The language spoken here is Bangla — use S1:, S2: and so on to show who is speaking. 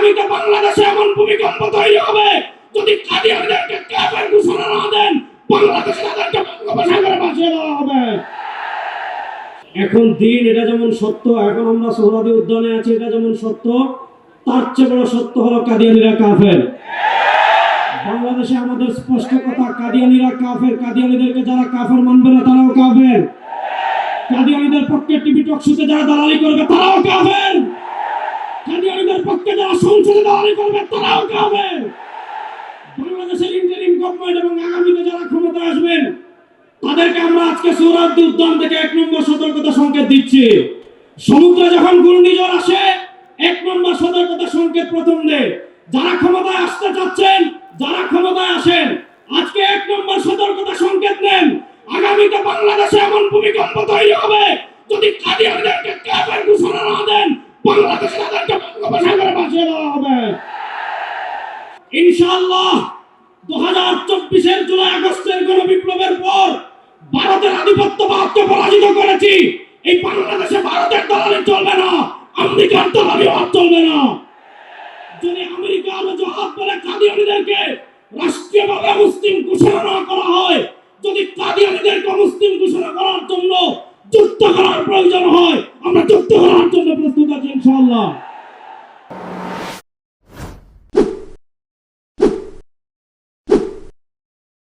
S1: আগামীতে বাংলাদেশে এমন ভূমিকম্প তৈরি হবে যদি কাদিয়ানীদেরকে কাফের ঘোষণা না দেন, বাংলাদেশে তাদেরকে বঙ্গোপসাগরে ভাসিয়ে দেওয়া হবে। এখন দিন এটা যেমন সত্য, এখন আমরা সোহরাওয়ার্দী উদ্যানে আছি, এটা যেমন সত্য, তার চেয়ে বড় সত্য হলো কাদিয়ানীরা কাফের। বাংলাদেশে আমাদের স্পষ্ট কথা, কাদিয়ানীরা কাফের। কাদিয়ানীদেরকে যারা কাফের মানবে না তারাও কাফের। কাদিয়ানীদের পক্ষে টিভি টক শোতে যারা দালালি করবে তারাও কাফের। কাদিয়ানীদের পক্ষে যারা সংসদে দালালি করবে তারাও কাফের। বাংলাদেশের ইন্টারিম গভর্নমেন্ট এবং আগামীতে যারা ক্ষমতায় আসবেন তাদেরকে আমরা আজকে সোহরাওয়ার্দী উদ্যান থেকে 1 নম্বর সতর্কতা সংকেত দিচ্ছি। সমুদ্রে যখন ঘূর্ণিঝড় আসে 1 নম্বর সতর্কতা সংকেত প্রথম দেয়। যারা ক্ষমতায় আসতে চাচ্ছেন, যারা ক্ষমতায় আসেন, আজকে 1 নম্বর সতর্কতা সংকেত নেন। আগামীতে বাংলাদেশে এমন ভূমিকম্প তৈরি হবে যদি কাদিয়ানীদেরকে কাফের ঘোষণা না দেন, বাংলাদেশে তাদেরকে বঙ্গোপসাগরে ভাসিয়ে দেওয়া হবে। ইনশাআল্লাহ 2024-এর জুলাই আগস্টের গণবিপ্লবের পর ভারতের আধিপত্যবাদকে পরাজিত করেছি। এই বাংলাদেশে ভারতের দালালি চলবে না, আমেরিকার দালালিও আর চলবে না। যদি আমেরিকার অজুহাত বলে কাদিয়ানীদেরকে রাষ্ট্রীয়ভাবে মুসলিম ঘোষণা না করা হয়, যদি কাদিয়ানীদেরকে মুসলিম ঘোষণা করার জন্য যুদ্ধ করার প্রয়োজন হয়, আমরা যুদ্ধ করার জন্য প্রস্তুত আছি ইনশাআল্লাহ।